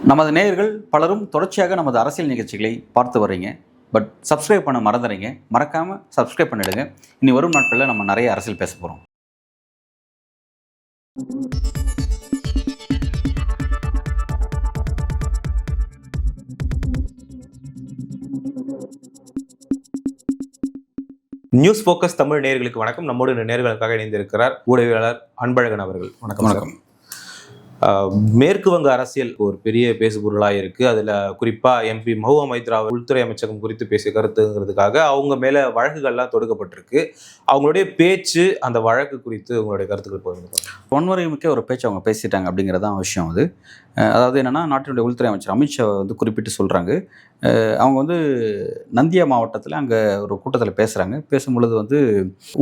நமது நேயர்கள் பலரும் தொடர்ச்சியாக நமது அரசியல் நிகழ்ச்சிகளை பார்த்து வர்றீங்க. பட் சப்ஸ்கிரைப் பண்ண மறந்துறீங்க. மறக்காமல் சப்ஸ்கிரைப் பண்ணிடுங்க. இனி வரும் நாட்களில் நம்ம நிறைய அரசியல் பேச போகிறோம். நியூஸ் போக்கஸ் தமிழ் நேயர்களுக்கு வணக்கம். நம்மோடு நேயர்களுக்காக இணைந்திருக்கிறார் ஊடகவியலாளர் அன்பழகன் அவர்கள். வணக்கம். மேற்கு வங்க அரசியல் ஒரு பெரிய பேசுபொருளாக இருக்கு. அதுல குறிப்பா எம்பி மஹுவா மைத்ரா உள்துறை அமைச்சகம் குறித்து பேசிய கருத்துங்கிறதுக்காக அவங்க மேல வழக்குகள்லாம் தொடுக்கப்பட்டிருக்கு. அவங்களுடைய பேச்சு, அந்த வழக்கு குறித்து உங்களுடைய கருத்துக்கள் போயிருந்தோம். வன்முறை மிக்க ஒரு பேச்சு அவங்க பேசிட்டாங்க அப்படிங்கிறதான் விஷயம். அது அதாவது என்னன்னா, நாட்டினுடைய உள்துறை அமைச்சர் அமித்ஷா குறிப்பிட்டு சொல்றாங்க. அவங்க நந்தியா மாவட்டத்தில் அங்கே ஒரு கூட்டத்தில் பேசுகிறாங்க. பேசும்பொழுது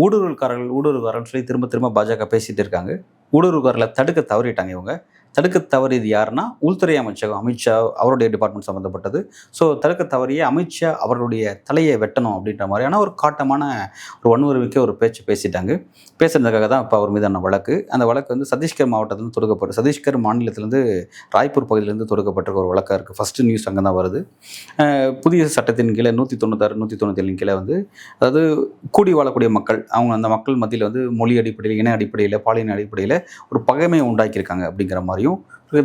ஊடுருவல்காரர்கள் சொல்லி திரும்ப திரும்ப பாஜக பேசிகிட்டு இருக்காங்க. ஊடுருவல்காரர்களை தடுக்க தவறிட்டாங்க. இவங்க தடுக்க தவறியது யாருன்னா, உள்துறை அமைச்சகம் அமித்ஷா அவருடைய டிபார்ட்மெண்ட் சம்மந்தப்பட்டது. ஸோ தடுக்க தவறிய அமித்ஷா அவர்களுடைய தலையை வெட்டணும் அப்படின்ற மாதிரியான ஒரு காட்டமான ஒரு வன்முறைமிக்க ஒரு பேச்சு பேசிட்டாங்க. பேசுறதுக்காக தான் இப்போ அவர் மீதான வழக்கு. அந்த வழக்கு சத்தீஸ்கர் மாவட்டத்திலிருந்து தொடுக்கப்பட்டு, சத்தீஸ்கர் மாநிலத்திலேருந்து ராய்ப்பூர் பகுதியிலேருந்து தொடுக்கப்பட்டிருக்க ஒரு வழக்காக இருக்குது. ஃபஸ்ட்டு நியூஸ் அங்கே தான் வருது. புதிய சட்டத்தின் கீழே 196 197 கீழே அதாவது கூடி வாழக்கூடிய மக்கள், அவங்க அந்த மக்கள் மத்தியில் மொழி அடிப்படையில், இன அடிப்படையில், பாலின அடிப்படையில் ஒரு பகைமையை உண்டாக்கியிருக்காங்க அப்படிங்கிற மாதிரியும்,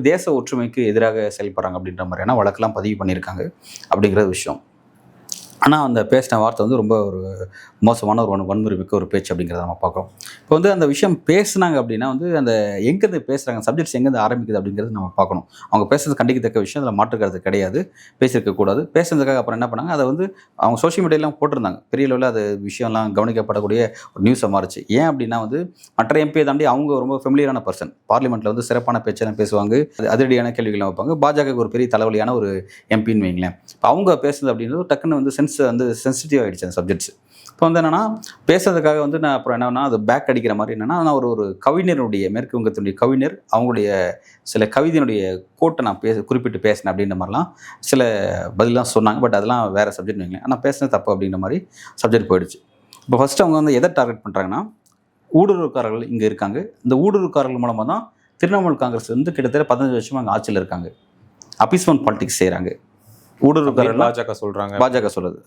தேச ஒற்றுமைக்கு எதிராக செயல்படுறாங்க அப்படின்ற மாதிரியான வழக்கெல்லாம் பதிவு பண்ணியிருக்காங்க அப்படிங்கிற விஷயம். ஆனால் அந்த பேசின வார்த்தை ரொம்ப ஒரு மோசமான ஒரு வன்முறை மிக்க ஒரு பேச்சு அப்படிங்கிறத நம்ம பார்க்குறோம். இப்போ அந்த விஷயம் பேசுனாங்க அப்படின்னா அந்த எங்கேருந்து பேசுகிறாங்க, சப்ஜெக்ட்ஸ் எங்கேருந்து ஆரம்பிக்குது அப்படிங்கிறது நம்ம பார்க்கணும். அவங்க பேசுறது கண்டிக்கத்தக்க விஷயம், அதில் மாற்றுக்கிறது கிடையாது. பேசியிருக்கக்கூடாது. பேசுறதுக்காக அப்புறம் என்ன பண்ணாங்க, அதை அவங்க சோஷியல் மீடியாலாம் போட்டிருந்தாங்க. பெரிய அளவில் அது விஷயம்லாம் கவனிக்கப்படக்கூடிய ஒரு நியூஸை மாறிச்சு. ஏன் அப்படின்னா மற்ற எம்பியை தாண்டி அவங்க ரொம்ப ஃபெமிலியரான பர்சன். பார்லிமெண்ட்டில் சிறப்பான பேச்செல்லாம் பேசுவாங்க, அதிரடியான கேள்விகள்லாம் வைப்பாங்க. பாஜகவுக்கு ஒரு பெரிய தலைவலியான ஒரு எம்பின்னு வைங்களேன். இப்போ அவங்க பேசுறது அப்படின்றது டக்குன்னு சென்சிட்டிவ் ஆகிடுச்சு அந்த சப்ஜெக்ட்ஸ். இப்போ என்னென்னா, பேசுறதுக்காக நான் அப்புறம் என்னன்னா, அது பேக் அடிக்கிற மாதிரி என்னென்னா, நான் ஒரு கவிஞருடைய, மேற்கு வங்கத்தினுடைய கவிஞர், அவங்களுடைய சில கவிதையினுடைய கோட்டை நான் குறிப்பிட்டு பேசினேன் அப்படின்ற மாதிரிலாம் சில பதிலாம் சொன்னாங்க. பட் அதெல்லாம் வேறு சப்ஜெக்ட் வைங்களேன். ஆனால் பேசினது தப்பு அப்படின்ற மாதிரி சப்ஜெக்ட் போயிடுச்சு. இப்போ ஃபஸ்ட்டு அவங்க எதை டார்கெட் பண்ணுறாங்கன்னா, ஊடுருவல்காரர்கள் இங்கே இருக்காங்க. இந்த ஊடுருவல்காரர்கள் மூலமாக தான் திரிணாமுல் காங்கிரஸ் கிட்டத்தட்ட 15 வருஷமாக அங்கே ஆட்சியில் இருக்காங்க. அப்பீஸ்மெண்ட் பாலிடிக்ஸ் செய்கிறாங்க. ஊடுருவல்காரர்கள் பாஜக சொல்றது.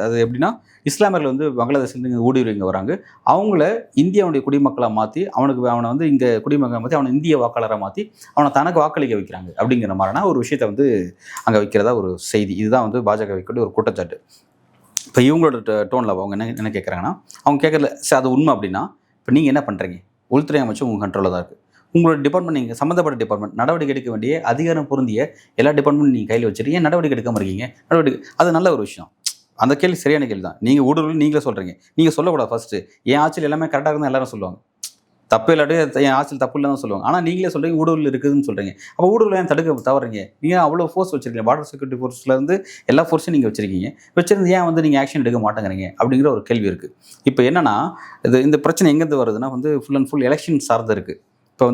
அது எப்படின்னா, இஸ்லாமியர்கள் பங்களாதேஷ்லேருந்து ஊடுருவி இங்கே வராங்க. அவங்கள இந்தியாவுடைய குடிமக்களாக மாற்றி, அவனை இங்கே குடிமக்களாக மாற்றி, அவனை இந்திய வாக்காளராக மாற்றி அவனை தனக்கு வாக்களிக்க வைக்கிறாங்க அப்படிங்கிற மாதிரினா ஒரு விஷயத்தை அங்கே வைக்கிறதா ஒரு செய்தி. இதுதான் பாஜக வைக்கக்கூடிய ஒரு குற்றச்சாட்டு. இப்போ இவங்களோட டோனில் அவங்க என்ன கேட்குறாங்கன்னா, அவங்க கேட்கல சார் அது உண்மை அப்படின்னா, இப்போ நீங்கள் என்ன பண்ணுறீங்க? உள்துறை அமைச்சர் உங்கள் கண்ட்ரோலில் தான் இருக்குது. உங்களோட டிபார்ட்மெண்ட், நீங்கள் சம்மந்தப்பட்ட டிபார்ட்மெண்ட் நடவடிக்கை எடுக்க வேண்டிய அதிகாரம் பொருந்திய எல்லா டிபார்ட்மெண்ட் நீங்கள் கையில் வச்சுருக்கீங்க, நடவடிக்கை எடுக்காமல் இருக்கீங்க. அது நல்ல ஒரு விஷயம். அந்த கேள்வி சரியான கேள்வி தான். நீங்கள் ஊடுருவல் நீங்களே சொல்கிறீங்க. நீங்கள் சொல்லக்கூடாது. ஃபஸ்ட்டு என் ஆட்சியில் எல்லாமே கரெக்டாக இருந்தால் எல்லாரும் சொல்லுவாங்க. தப்பு இல்லாட்டி என் ஆட்சியில் தப்பு இல்லைன்னு சொல்லுவாங்க. ஆனால் நீங்களே சொல்கிறீங்க ஊடுருவல் இருக்குதுன்னு சொல்கிறீங்க. அப்போ ஊடுருவல் ஏன் தடுக்க தவறீங்க? நீங்கள் அவ்வளோ ஃபோர்ஸ் வச்சுருக்கீங்க. பார்டர் செக்யூரிட்டி ஃபோர்ஸ்லேருந்து எல்லா ஃபோர்ஸையும் நீங்கள் வச்சுருந்து ஏன் நீங்கள் ஆக்ஷன் எடுக்க மாட்டேங்கிறீங்க அப்படிங்கிற ஒரு கேள்வி இருக்குது. இப்போ என்னென்னா, இந்த பிரச்சனை எங்கேருந்து வருதுன்னா ஃபுல் அண்ட் ஃபுல் எலெக்ஷன் சார்ந்து இருக்குது. இப்போ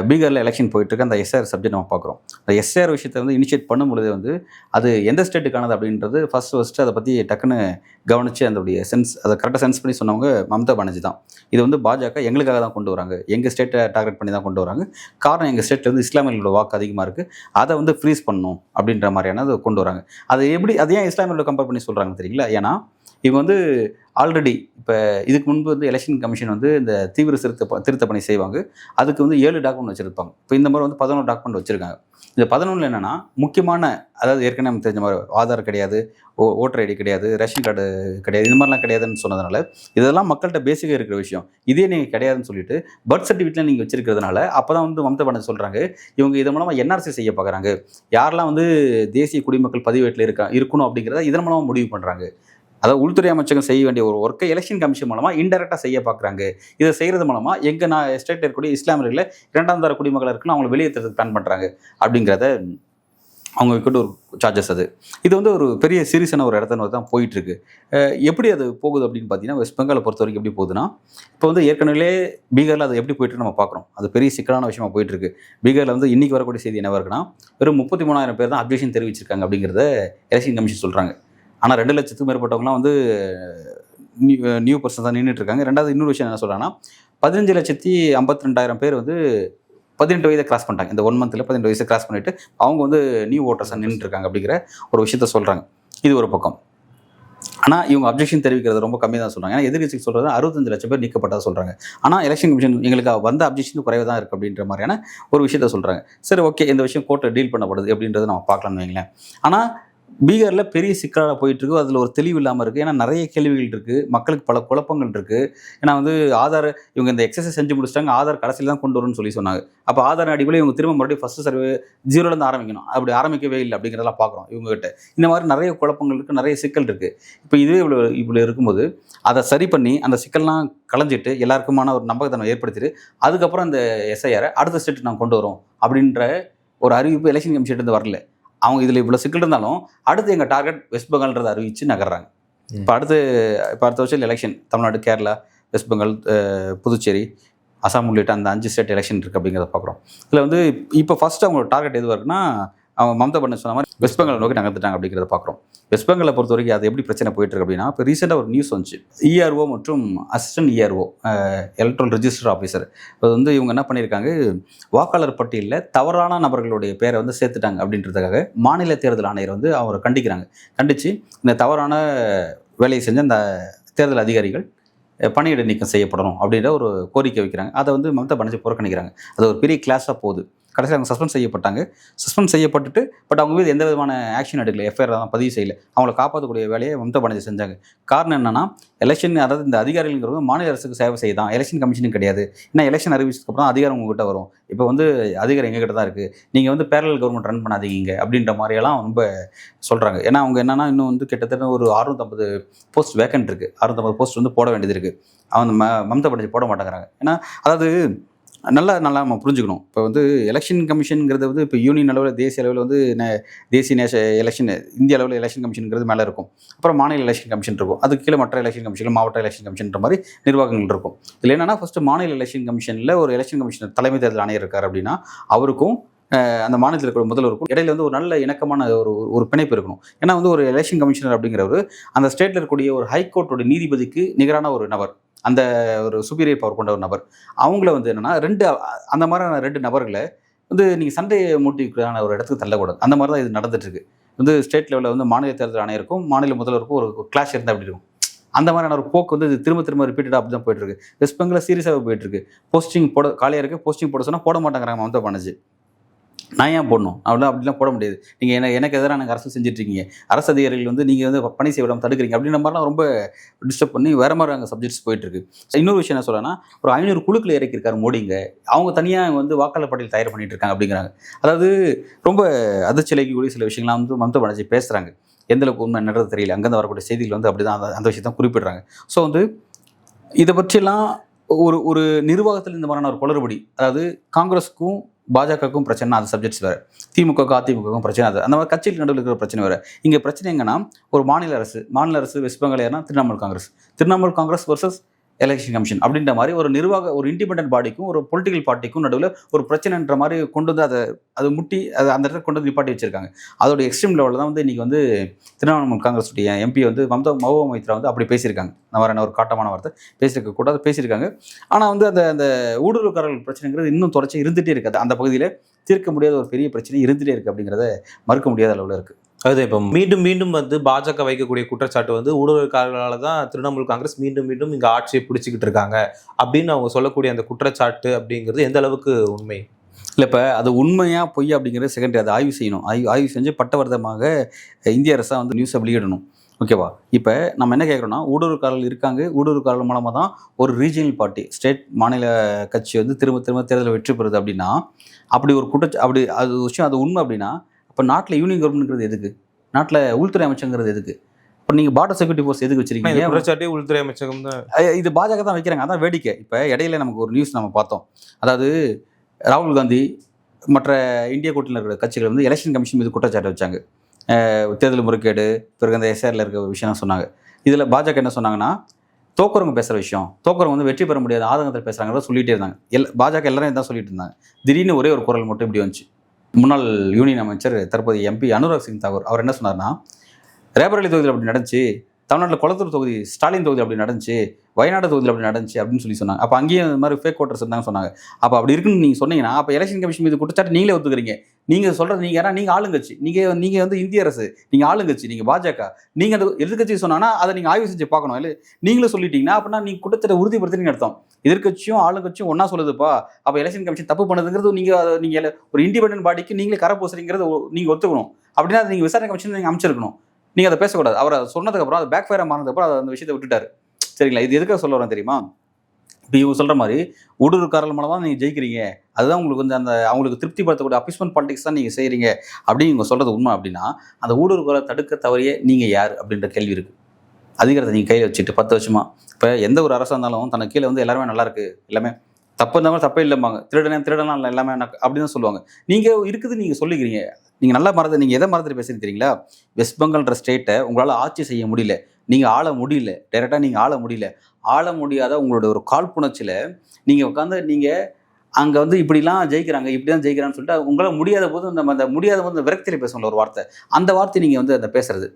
பீகாரில் எலெக்ஷன் போயிட்டுருக்கு. அந்த எஸ்ஆர் சப்ஜெக்ட் நம்ம பார்க்குறோம். அந்த எஸ்ஆர் விஷயத்தை இனிஷியேட் பண்ணும்பொழுது அது எந்த ஸ்டேட்டுக்கானது அப்படின்றது ஃபஸ்ட்டு அதை பற்றி டக்குன்னு கவனித்து அதோடைய அதை கரெக்டாக சென்ஸ் பண்ணி சொன்னவங்க மம்தா பானர்ஜி தான். இது பாஜக எங்களுக்காக தான் கொண்டு வராங்க, எங்கள் ஸ்டேட்டை டார்கெட் பண்ணி தான் கொண்டு வராங்க. காரணம், எங்கள் ஸ்டேட்டில் இஸ்லாமியர்களோட வாக்கு அதிகமாக இருக்குது, அதை ஃப்ரீஸ் பண்ணணும் அப்படின்ற மாதிரியான அதை கொண்டு வராங்க. அது ஏன் இஸ்லாமியர்களோட கம்பேர் பண்ணி சொல்கிறாங்க தெரியுங்களா? ஏன்னா இவங்க ஆல்ரெடி இப்போ இதுக்கு முன்பு எலெக்ஷன் கமிஷன் இந்த தீவிர திருத்த பணி செய்வாங்க. அதுக்கு 7 டாக்குமெண்ட் வச்சுருப்பாங்க. இப்போ இந்த மாதிரி 11 டாக்குமெண்ட் வச்சுருக்காங்க. இந்த 11 என்னென்னா, முக்கியமான, அதாவது ஏற்கனவே நமக்கு தெரிஞ்ச மாதிரி ஆதார் கிடையாது, ஓட்டர் ஐடி கிடையாது, ரேஷன் கார்டு கிடையாது, இந்த மாதிரிலாம் கிடையாதுன்னு சொன்னதுனால, இதெல்லாம் மக்கள்கிட்ட பேசிக்காக இருக்கிற விஷயம். இதே நீங்கள் கிடையாதுன்னு சொல்லிட்டு பர்த் சர்டிஃபிகேட்டில் நீங்கள் வச்சிருக்கிறதுனால, அப்போ தான் மம்தா பானர்ஜி சொல்கிறாங்க, இவங்க இதன் மூலமாக என்ஆர்சி செய்ய பார்க்குறாங்க. யாரெல்லாம் தேசிய குடிமக்கள் பதிவேட்டில் இருக்கணும் அப்படிங்கிறத இதன் மூலமாக முடிவு பண்ணுறாங்க. அதாவது உள்துறை அமைச்சகம் செய்ய வேண்டிய ஒரு ஒர்க்கை எலெக்ஷன் கமிஷன் மூலமாக இன்டெரக்டாக செய்ய பார்க்குறாங்க. இதை செய்கிறது மூலமாக எங்கள் ஸ்டேட்டில் இருக்கக்கூடிய இஸ்லாமியர்களை 2ஆம் தர குடிமக்கள் இருக்குன்னு அவங்களை வெளியேற்றுறதுக்கு பிளான் பண்ணுறாங்க அப்படிங்கிறத அவங்க வைக்கிட்ட ஒரு சார்ஜஸ். இது ஒரு பெரிய சீரியஸான ஒரு இடத்துல தான் போயிட்டுருக்கு. எப்படி அது போகுது அப்படின்னு பார்த்தீங்கன்னா, வெஸ்ட் பெங்காலை பொறுத்த வரைக்கும் எப்படி போகுதுன்னா, இப்போ ஏற்கனவே பீகாரில் அது எப்படி போயிட்டு நம்ம பார்க்குறோம். அது பெரிய சிக்கலான விஷயமா போயிட்டுருக்கு. பீகாரில் இன்றைக்கி வரக்கூடிய செய்தி என்ன இருக்குன்னா, வெறும் 33,000 பேர் தான் அப்ஜெக்ஷன் தெரிவிச்சிருக்காங்க அப்படிங்கிறத எலெக்ஷன் கமிஷன் சொல்கிறாங்க. ஆனால் 2 லட்சத்துக்கும் மேற்பட்டவங்களாம் நியூ பர்சன் தான் நின்றுட்டு இருக்காங்க. ரெண்டாவது இன்னொரு விஷயம் என்ன சொல்கிறாங்கன்னா, 15,52,000 பேர் 18 வயதை கிராஸ் பண்ணிட்டாங்க. இந்த 1 மந்த்தில் 18 வயசை கிராஸ் பண்ணிட்டு அவங்க வந்து நியூ ஓட்டர்ஸாக நின்றுட்டு இருக்காங்க அப்படிங்கிற ஒரு விஷயத்த சொல்கிறாங்க. இது ஒரு பக்கம். ஆனால் இவங்க அப்ஜெக்ஷன் தெரிவிக்கிறது ரொம்ப கம்மி தான் சொல்கிறாங்க. ஏன்னா எதிர்கட்சிக்கு சொல்கிறது 65 லட்சம் பேர் நீக்கப்பட்டதாக சொல்கிறாங்க. ஆனால் எலெக்ஷன் கமிஷன் எங்களுக்கு வந்த அப்ஜெக்ஷன் குறைவாக தான் இருக்குது அப்படின்ற மாதிரியான ஒரு விஷயத்த சொல்கிறாங்க. சரி, ஓகே, இந்த விஷயம் கோர்ட்டில் டீல் பண்ணப்படுது அப்படின்றத நம்ம பார்க்கலாம்னு வைங்களேன். ஆனால் பீகாரில் பெரிய சிக்கலாக போயிட்டுருக்கு. அதில் ஒரு தெளிவு இல்லாமல் இருக்குது. ஏன்னா நிறைய கேள்விகள் இருக்குது, மக்களுக்கு பல குழப்பங்கள் இருக்குது. ஏன்னா வந்து ஆதார் இவங்க இந்த எக்ஸசைஸ் செஞ்சு முடிச்சிட்டாங்க, ஆதார் கடைசியில் தான் கொண்டு வரும்னு சொன்னாங்க. அப்போ ஆதார் அடிப்படையில் இவங்க திரும்ப மறுபடியும் ஃபஸ்ட்டு சர்வே 0லேருந்து ஆரம்பிக்கணும். அப்படி ஆரம்பிக்கவே இல்லை அப்படிங்கிறதெல்லாம் பார்க்குறோம் இவங்ககிட்ட. இந்த மாதிரி நிறைய குழப்பங்கள் இருக்குது, நிறைய சிக்கல் இருக்குது. இப்போ இதுவே இவ்வளோ இருக்கும்போது அதை சரி பண்ணி அந்த சிக்கல்லாம் களைஞ்சிட்டு எல்லாருக்குமான ஒரு நம்பகத்தன்மை ஏற்படுத்திட்டு அதுக்கப்புறம் இந்த எஸ்ஐஆரை அடுத்த ஸ்டேட் நாங்கள் கொண்டு வரோம் அப்படின்ற ஒரு அறிவிப்பு எலெக்ஷன் கமிஷன் வரல. அவங்க இதில் இவ்வளோ சிக்கல் இருந்தாலும் அடுத்து எங்கள் டார்கெட் வெஸ்ட் பெங்கால்ன்றதை அறிவித்து நகர்றாங்க. இப்போ அடுத்த வருஷம் எலெக்ஷன் தமிழ்நாடு, கேரளா, வெஸ்ட் பெங்கால், புதுச்சேரி, அசாம் உள்ளிட்ட அந்த 5 ஸ்டேட் எலெக்ஷன் இருக்குது அப்படிங்கிறத பார்க்குறோம். இதில் வந்து இப்போ ஃபஸ்ட்டு அவங்களோட டார்கெட் எதுவாக இருக்குன்னா, அவங்க மம்தா பானர்ஜி சொன்ன மாதிரி வெஸ்ட் பெங்கால் நோக்கி நகர்ந்துட்டாங்க அப்படிங்கிறத பார்க்குறோம். வெஸ்ட் பெங்காலை பொறுத்த வரைக்கும் அது எப்படி பிரச்சனை போயிட்டுருக்கு அப்படின்னா, இப்போ ரீசெண்டாக ஒரு நியூஸ் வந்துச்சு. இஆர்ஓ மற்றும் assistant ERO, electoral register officer, அது வந்து இவங்க என்ன பண்ணியிருக்காங்க, வாக்காளர் பட்டியலில் தவறான நபர்களுடைய பேரை வந்து சேர்த்துட்டாங்க அப்படின்றதுக்காக மாநில தேர்தல் ஆணையர் வந்து அவரை கண்டித்து இந்த தவறான வேலையை செஞ்ச அந்த தேர்தல் அதிகாரிகள் பணியிட நீக்கம் செய்யப்படணும் அப்படின்ற ஒரு கோரிக்கை வைக்கிறாங்க. அதை வந்து மம்தா பானர்ஜி புறக்கணிக்கிறாங்க. அது ஒரு பெரிய கிளாஸாக போகுது. கடைசியில் அவங்க சஸ்பெண்ட் செய்யப்பட்டுட்டு பட் அவங்க மீது எந்த விதமான ஆக்ஷன் எடுக்கல, எஃப்ஐஆர் தான் பதிவு செய்யலை. அவங்களை காப்பாற்றக்கூடிய வேலையை மம்தா பானர்ஜி செஞ்சாங்க. காரணம் என்னன்னா, எலெக்ஷன், அதாவது இந்த அதிகாரிகளுங்கிறது மாநில அரசுக்கு சேவை செய்தான், எலெக்ஷன் கமிஷனும் கிடையாது. ஏன்னா எலெக்ஷன் அறிவிச்சதுக்கப்புறம் அதிகாரம் உங்ககிட்ட வரும். இப்போ வந்து அதிகாரம் எங்ககிட்ட தான் இருக்குது, நீங்கள் வந்து பேரலல் கவர்மெண்ட் ரன் பண்ணாதீங்க அப்படின்ற மாதிரியெல்லாம் ரொம்ப சொல்கிறாங்க. ஏன்னா அவங்க என்னன்னா, இன்னும் வந்து கிட்டத்தட்ட ஒரு 650 போஸ்ட் வேக்கன்ட் இருக்குது. 650 போஸ்ட் வந்து போட வேண்டியது இருக்குது. அவங்க மம்தா பானர்ஜி போட மாட்டேங்கிறாங்க. ஏன்னா அதாவது நல்லா நம்ம புரிஞ்சுக்கணும். இப்போ வந்து எலெக்ஷன் கமிஷனுங்கிறது வந்து இப்போ யூனியன் அளவில், தேசிய அளவில் வந்து தேசிய எலெக்ஷன், இந்திய அளவில் எலெக்ஷன் கமிஷனுங்கிறது மேலே இருக்கும். அப்புறம் மாநில எலெக்ஷன் கமிஷன் இருக்கும். அதுக்கு கீழே மற்ற எலெக்ஷன் கமிஷன், மாவட்ட எலெக்ஷன் கமிஷன்ற மாதிரி நிர்வாகங்கள் இருக்கும். இதில் என்னென்னா, ஃபஸ்ட்டு மாநில எலெக்ஷன் கமிஷனில் ஒரு எலெக்ஷன் கமிஷனர் தலைமை தேர்தல் ஆணையர் இருக்கார் அப்படின்னா அவருக்கும் அந்த மாநிலத்தில் இருக்கிற முதல்வருக்கும் இடையில வந்து ஒரு நல்ல இணக்கமான ஒரு பிணைப்பு இருக்கணும். ஏன்னா வந்து ஒரு எலெக்ஷன் கமிஷனர் அப்படிங்கிறவர் அந்த ஸ்டேட்டில் இருக்கக்கூடிய ஒரு ஹைகோர்ட்டோட நீதிபதிக்கு நிகரான ஒரு நபர், அந்த ஒரு சுப்பீரியர் பவர் கொண்ட ஒரு நபர். அவங்கள வந்து என்னென்னா அந்த மாதிரியான 2 நபர்களை வந்து நீங்கள் சண்டையை மூட்டிக்கான ஒரு இடத்துக்கு தள்ளக்கூடாது. அந்த மாதிரி தான் இது நடந்துட்டுருக்கு. வந்து ஸ்டேட் லெவலில் வந்து மாநில தேர்தல் ஆணையருக்கும் மாநில முதல்வருக்கும் ஒரு கிளாஷ் இருந்தால் அப்படி இருக்கும். அந்த மாதிரியான ஒரு போக்கு வந்து இது திரும்ப ரிப்பீட்டடாக அப்படி தான் போயிட்டுருக்கு. வெஸ்ட் பெங்காலில் சீரியஸாக போயிட்டுருக்கு. போஸ்டிங் காலியாக இருக்குது, போஸ்டிங் போட சொன்னால் போட மாட்டேங்கிறாங்க மம்தா பானர்ஜி. நான் ஏன் போடணும், அப்படிலாம் போட முடியாது, நீங்கள் எனக்கு எதிராக நாங்கள் அரசு செஞ்சுட்ருக்கீங்க, அரசு அதிகாரிகள் வந்து நீங்கள் வந்து பணி செய்ய விடாமல் தடுக்கிறீங்க அப்படின்ற மாதிரிலாம் ரொம்ப டிஸ்டர்ப் பண்ணி வேறு மாதிரி அங்கே சப்ஜெக்ட்ஸ் போயிட்டுருக்கு. இன்னொரு விஷயம் என்ன சொல்லனா, ஒரு 500 குழுக்களை இறக்கியிருக்காரு மோடிங்க. அவங்க தனியாக வந்து வாக்காளர் பட்டியல் தயார் பண்ணிட்டு இருக்காங்க அப்படிங்கிறாங்க. அதாவது ரொம்ப அதிர்ச்சியளிக்கக்கூடிய சில விஷயங்கள்லாம் வந்து மம்தா பானர்ஜி பேசுகிறாங்க. எந்தளவுக்கு உண்மை என்னன்றது தெரியல. அங்கேருந்து வரக்கூடிய செய்திகள் வந்து அப்படி தான் அந்த விஷயத்தான் குறிப்பிடுறாங்க. ஸோ வந்து இதை பற்றியெல்லாம் ஒரு நிர்வாகத்தில் இந்த மாதிரியான ஒரு குளறுபடி, அதாவது காங்கிரஸுக்கும் பாஜகவுக்கும் பிரச்சனை, அது சப்ஜெக்ட்ஸ் வேறு, திமுகவுக்கும் அதிமுகவுக்கும் பிரச்சனை, அது அந்த மாதிரி கட்சியில் நடுவில் இருக்கிற பிரச்சனை வேறு. இங்கே பிரச்சனை எங்கன்னா, ஒரு மாநில அரசு வெஸ்ட் பெங்கால் ஏன்னா Trinamool Congress versus election commission அப்படின்ற மாதிரி ஒரு இண்டிபெண்டன்ட் பாடிக்கும் ஒரு பொலிட்டிக்கல் பார்ட்டிக்கும் நடுவில் ஒரு பிரச்சனைன்ற மாதிரி கொண்டு வந்து அதை முட்டி அந்த இடத்துல கொண்டு வந்து நிப்பாட்டி வச்சிருக்காங்க. அதோட எக்ஸ்ட்ரீம் லெவலில் தான் வந்து இன்றைக்கி வந்து திரிணாமுல் காங்கிரஸுடைய எம்பி வந்து மஹுவா மொய்த்ரா வந்து அப்படி பேசியிருக்காங்க. நான் ஒரு காட்டமான வார்த்தை பேசியிருக்காங்க. ஆனால் வந்து அந்த ஊடுருவல்காரர்கள் பிரச்சனைங்கிறது இன்னும் தொடர்ச்சி இருந்துகிட்டே இருக்காது. அந்த பகுதியில் தீர்க்க முடியாத ஒரு பெரிய பிரச்சனை இருந்துகிட்டே இருக்குது அப்படிங்கிறத மறுக்க முடியாத அளவில் இருக்குது. அது இப்போ மீண்டும் வந்து பாஜக வைக்கக்கூடிய குற்றச்சாட்டு வந்து ஊடுருவல்காரர்களால தான் திரிணாமுல் காங்கிரஸ் மீண்டும் இங்கே ஆட்சியை பிடிச்சிக்கிட்டு இருக்காங்க அப்படின்னு அவங்க சொல்லக்கூடிய அந்த குற்றச்சாட்டு அப்படிங்கிறது எந்த அளவுக்கு உண்மை? இல்லை, இப்போ அது உண்மையாக பொய்யா அப்படிங்கிறது செகண்டரி, அதை ஆய்வு செய்யணும். ஆய்வு செஞ்சு பட்டவர்த்தமாக இந்திய அரசாக வந்து நியூஸை வெளியிடணும். ஓகேவா? இப்போ நம்ம என்ன கேட்குறோம்னா, ஊடுருவல்காரர்கள் இருக்காங்க, ஊடுருவல்காரர்கள் மூலமாக தான் ஒரு ரீஜனல் பார்ட்டி, ஸ்டேட் மாநில கட்சி வந்து திரும்ப தேர்தலில் வெற்றி பெறுது அப்படின்னா, அப்படி ஒரு அது விஷயம், அது உண்மை அப்படின்னா, இப்போ நாட்டில் யூனியன் கவர்மெண்ட்ங்கிறது எதுக்கு? நாட்டில் உள்துறை அமைச்சங்கிறது எதுக்கு? இப்போ நீங்கள் பார்டர் செக்யூரிட்டி ஃபோர்ஸ் எதுக்கு வச்சிருக்கீங்க? குற்றச்சாட்டே உள்துறை அமைச்சகம் தான். இது பாஜக தான் வைக்கிறாங்க. அதான் வேடிக்கை. இப்போ இடையில நமக்கு ஒரு நியூஸ் நம்ம பார்த்தோம். அதாவது ராகுல் காந்தி மற்ற இந்திய கூட்டணியில் இருக்கிற கட்சிகள் வந்து எலெக்ஷன் கமிஷன் மீது குற்றச்சாட்டு வச்சாங்க. தேர்தல் முறைகேடு, பிறகு அந்த எஸ்ஆரில் இருக்கிற விஷயம் சொன்னாங்க. இதில் பாஜக என்ன சொன்னாங்கன்னா, தோக்குறவங்க பேசுகிற விஷயம், தோக்குறவங்க வந்து வெற்றி பெற முடியாத ஆதங்கத்தில் பேசுகிறாங்கிறத சொல்லிகிட்டே இருந்தாங்க. பாஜக எல்லாரும் தான் சொல்லிட்டு இருந்தாங்க. திடீர்னு ஒரே ஒரு குரல் மட்டும் இப்படி வந்துச்சு. முன்னாள் யூனியன் அமைச்சர் தற்போதைய எம்பி அனுராக் சிங் தாக்கூர் அவர் என்ன சொன்னார்னா, ரேபரேலி தொகுதியில் அப்படி நடந்துச்சு, தமிழ்நாட்டில் குளத்தூர் தொகுதி ஸ்டாலின் தொகுதி அப்படி நடந்துச்சு, வயநாடு தொகுதியில் அப்படி நடந்துச்சு அப்படின்னு சொல்லி சொன்னாங்க. அப்போ அங்கேயும் இந்த மாதிரி ஃபேக் ஓட்டர்ஸ் இருந்தாங்க சொன்னாங்க. அப்போ அப்படி இருக்குன்னு நீங்கள் சொன்னீங்கன்னா அப்போ எலெக்ஷன் கமிஷன் மீது குற்றச்சாட்டு நீங்களே ஒத்துக்கிறீங்க. நீங்கள் சொல்கிறது நீங்கள் ஏன்னா நீங்கள் ஆளுங்கட்சி, நீங்கள் வந்து இந்திய அரசு, நீங்கள் ஆளுங்கட்சி, நீங்கள் பாஜக, நீங்கள் அந்த எதிர்கட்சி சொன்னாங்கன்னா அதை நீங்கள் ஆய்வு செஞ்சு பார்க்கணும். இல்லை நீங்களும் சொல்லிட்டீங்கன்னா அப்படின்னா நீங்கள் குற்றச்சாட்டை உறுதிப்படுத்துறீங்கன்னு அர்த்தம். எதிர்கட்சியும் ஆளுங்கட்சியும் ஒன்றா சொல்லுதுப்பா, அப்போ எலெக்ஷன் கமிஷன் தப்பு பண்ணுதுங்கிறது நீங்கள் ஒரு இண்டிபெண்டன்ட் பாடிக்கு நீங்களே கரை பூசுறீங்கிறது நீங்கள் ஒத்துக்கணும். அப்படின்னா நீங்கள் விசாரணை கமிஷன் நீங்கள் அமைச்சிருக்கணும். நீங்கள் அதை பேசக்கூடாது. அவர் சொன்னதுக்கப்புறம் அது பேக் ஃபயராக மாறினதுக்கப்புறம் அதை அந்த விஷயத்தை விட்டுட்டாரு. சரிங்களா? இது எதுக்காக சொல்ல வரேன் தெரியுமா? இப்போ இவங்க சொல்கிற மாதிரி ஊடுருவல் மூலமாக தான் நீங்கள் ஜெயிக்கிறீங்க, அதுதான் உங்களுக்கு வந்து அந்த அவங்களுக்கு திருப்திப்படுத்தக்கூடிய அபிஸ்மெண்ட் பாலிடிக்ஸ் தான் நீங்கள் செய்கிறீங்க அப்படின்னு இவங்க சொல்கிறது உண்மை அப்படின்னா, அந்த ஊடுருவலை தடுக்க தவறிய நீங்கள் யார் அப்படின்ற கேள்வி இருக்குது. அதிகாரத்தை நீங்கள் கையில் வச்சுட்டு 10 வருஷமா இப்போ எந்த ஒரு அரசாக இருந்தாலும் தனக்கு கீழே வந்து எல்லாருமே நல்லா இருக்குது, எல்லாமே தப்பு இருந்தாலும் தப்பே இல்லைம்பாங்க, திருடலாம் இல்லை எல்லாமே அப்படின்னு தான் சொல்லுவாங்க. நீங்கள் இருக்குது நீங்கள் சொல்லிக்கிறீங்க. நீங்கள் நல்லா நீங்கள் எதை மறந்துட்டு பேசுறீங்க தெரியுங்களா? வெஸ்ட் பெங்கால்ன்ற ஸ்டேட்டை உங்களால் ஆட்சி செய்ய முடியல, நீங்கள் ஆள முடியல, டைரெக்டாக நீங்கள் ஆள முடியல. ஆள முடியாத உங்களோட ஒரு காழ்ப்புணர்ச்சியில் நீங்கள் உட்காந்து நீங்கள் அங்கே வந்து இப்படிலாம் ஜெயிக்கிறாங்க, இப்படி தான் ஜெயிக்கிறான்னு சொல்லிட்டு உங்களால் முடியாத போது அந்த முடியாத போது அந்த விரக்தியில் பேசணும்ல ஒரு வார்த்தை, அந்த வார்த்தை நீங்கள் வந்து அதை பேசுறது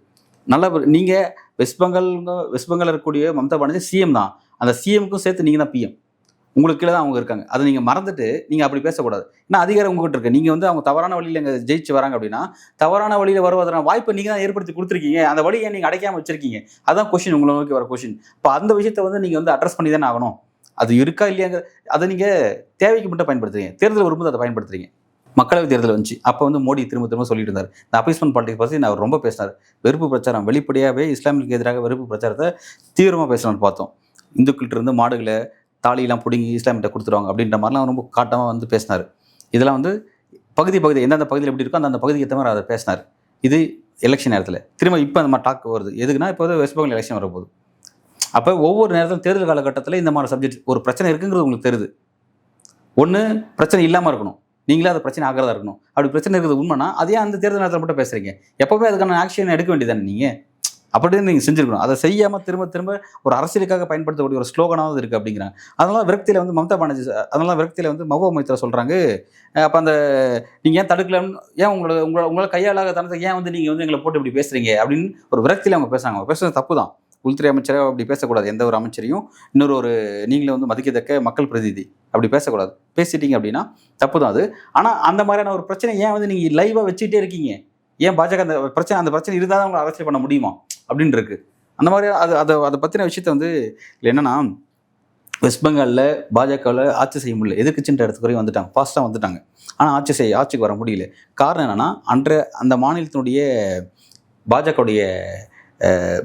நல்லா. நீங்கள் வெஸ்ட் பெங்கால் இருக்கக்கூடிய மம்தா பானர்ஜி சிஎம் தான், அந்த சிஎம்க்கும் சேர்த்து நீங்கள் தான் பிஎம், உங்களுக்கு கீழே தான் அவங்க இருக்காங்க. அதை நீங்கள் மறந்துட்டு நீங்கள் அப்படி பேசக்கூடாது. ஏன்னா அதிகாரம் உங்ககிட்ட இருக்கு. நீங்கள் வந்து அவங்க தவறான வழியில் இங்கே ஜெயிச்சு வராங்க அப்படின்னா தவறான வழியில் வருவதற்கான வாய்ப்பை நீங்கள் தான் ஏற்படுத்தி கொடுத்துருக்கீங்க. அந்த வழியை நீங்கள் அடைக்காமல் வச்சிருக்கீங்க. அதான் கொஸ்டின், உங்களை நோக்கி வர கொஸ்டின். இப்போ அந்த விஷயத்தை வந்து நீங்கள் வந்து அட்ரஸ் பண்ணி தானே ஆகணும். அது இருக்கா இல்லையாங்க, அதை நீங்கள் தேவைக்கு மட்டும் பயன்படுத்துறீங்க. தேர்தல் வரும்போது அதை பயன்படுத்துறீங்க. மக்களவை தேர்தல் வந்துச்சு, அப்போ வந்து மோடி திரும்ப சொல்லிட்டு இருந்தார். இந்த அபிஸ்மெண்ட் பாலிடிக்ஸ் பற்றி அவர் ரொம்ப பேசினார். வெறுப்பு பிரச்சாரம், வெளிப்படையாகவே இஸ்லாமிற்கு எதிராக வெறுப்பு பிரச்சாரத்தை தீவிரமாக பேசணும்னு பார்த்தோம். இந்துக்கள்கிட்ட இருந்து மாடுகளை தாலியெல்லாம் பிடுங்கி இஸ்லாமிட்ட கொடுத்துருவாங்க அப்படின்ற மாதிரிலாம் ரொம்ப காட்டமாக வந்து பேசினார். இதெல்லாம் வந்து பகுதி எந்தெந்த பகுதியில் எப்படி இருக்கோ அந்த பகுதிக்கு ஏற்ற மாதிரி அதை பேசினார். இது எலெக்ஷன் நேரத்தில் திரும்ப இப்போ அந்த மாதிரி டாக் வருது. எதுக்குன்னா இப்போ வந்து வெஸ்ட் பெங்கால் எலெக்ஷன் வரப்போகுது. அப்போ ஒவ்வொரு நேரத்திலும் தேர்தல் காலகட்டத்தில் இந்த மாதிரி சப்ஜெக்ட் ஒரு பிரச்சனை இருக்குங்கிறது உங்களுக்கு தெரியுது. ஒன்று பிரச்சனை இல்லாமல் இருக்கணும், நீங்களே அதை பிரச்சனை ஆகிறதா இருக்கணும். அப்படி பிரச்சனை இருக்கிறது உண்மைனா அதையே அந்த தேர்தல் நேரத்தில் மட்டும் பேசுகிறீங்க. எப்போவுமே அதுக்கான ஆக்ஷன் எடுக்க வேண்டியதானே நீங்கள். அப்படியே நீங்கள் செஞ்சுருக்கணும். அதை செய்யாமல் திரும்ப ஒரு அரசியலுக்காக பயன்படுத்தக்கூடிய ஒரு ஸ்லோகனாவது இருக்குது அப்படிங்கிறாங்க. அதனால் விரக்தியில் வந்து மம்தா பானர்ஜி, அதனால் விரக்தியில் வந்து மஹூவா மொய்த்ரா சொல்கிறாங்க, அப்போ அந்த நீங்கள் ஏன் தடுக்கலன்னு, ஏன் உங்களை கையாளாக தனத்தை ஏன் வந்து நீங்கள் வந்து எங்களை போட்டு இப்படி பேசுகிறீங்க அப்படின்னு ஒரு விரக்தியில் அவங்க பேசுகிறாங்க. அவங்க பேசுகிறது தப்பு தான். உள்துறை அமைச்சரை அப்படி பேசக்கூடாது. எந்த ஒரு அமைச்சரையும் ஒரு நீங்களே வந்து மதிக்கத்தக்க மக்கள் பிரதிநிதி அப்படி பேசக்கூடாது. பேசிட்டீங்க அப்படின்னா தப்பு தான் அது. ஆனால் அந்த மாதிரியான ஒரு பிரச்சனை ஏன் வந்து நீங்கள் லைவாக வச்சுக்கிட்டே இருக்கீங்க? ஏன் பாஜக அந்த பிரச்சனை இருந்தால் தான் உங்களை அரசியல் பண்ண முடியுமா அப்படின்னு இருக்கு. அந்த மாதிரி அதை பற்றின விஷயத்த வந்து என்னென்னா, வெஸ்ட் பெங்காலில் பாஜகவில் ஆட்சி செய்ய முடியல, எதிர்க்கட்சின்ற இடத்துக்கு வரையும் வந்துட்டாங்க, ஃபாஸ்ட்டாக வந்துட்டாங்க. ஆனால் ஆட்சிக்கு வர முடியல. காரணம் என்னென்னா, அந்த மாநிலத்தினுடைய பாஜகவுடைய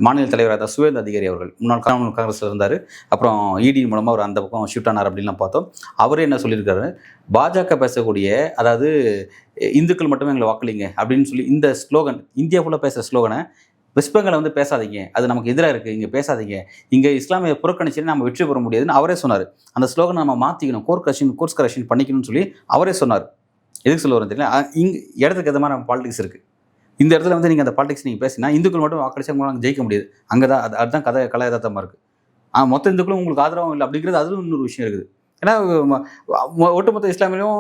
மாநில தலைவராக சுவேந்த அதிகாரி அவர்கள் முன்னாள் காங்கிரஸில் இருந்தார். அப்புறம் இடி மூலமாக அவர் அந்த பக்கம் ஷிஃப்ட் ஆனார் அப்படின்லாம் பார்த்தோம். அவரே என்ன சொல்லியிருக்காரு, பாஜக பேசக்கூடிய, அதாவது இந்துக்கள் மட்டுமே எங்களை வாக்களிங்க அப்படின்னு சொல்லி இந்த ஸ்லோகன், இந்தியா ஃபுல்லாக பேசுகிற ஸ்லோகனை வெஸ்ட் பெங்காலை வந்து பேசாதீங்க, அது நமக்கு எதிராக இருக்குது, இங்கே பேசாதீங்க, இங்கே இஸ்லாமிய புறக்கணிச்சுன்னு நம்ம வெற்றி பெற முடியாதுன்னு அவரே சொன்னார். அந்த ஸ்லோகனை நம்ம மாற்றிக்கணும், கோர்ஸ் கரெக்ஷன் பண்ணிக்கணும்னு சொல்லி அவரே சொன்னார். எதுக்கு சொல்ல வரேன் தெரியல, இங்கே இடத்துக்கு எந்த மாதிரி நம்ம பாலிடிக்ஸ் இருக்குது. இந்த இடத்துல வந்து நீங்கள் அந்த பாலிடிக்ஸ் நீங்கள் பேசினா இந்துக்கள் மட்டும் வாக்களிச்சா உங்களால் ஜெயிக்க முடியாது. அங்கே தான் அதுதான் கலை யதார்த்தமாக இருக்குது. மொத்த இந்துக்களும் உங்களுக்கு ஆதரவும் இல்லை அப்படிங்கிறது அதுவும் இன்னொரு விஷயம் இருக்குது. ஏன்னா ஒட்டுமொத்த இஸ்லாமியும்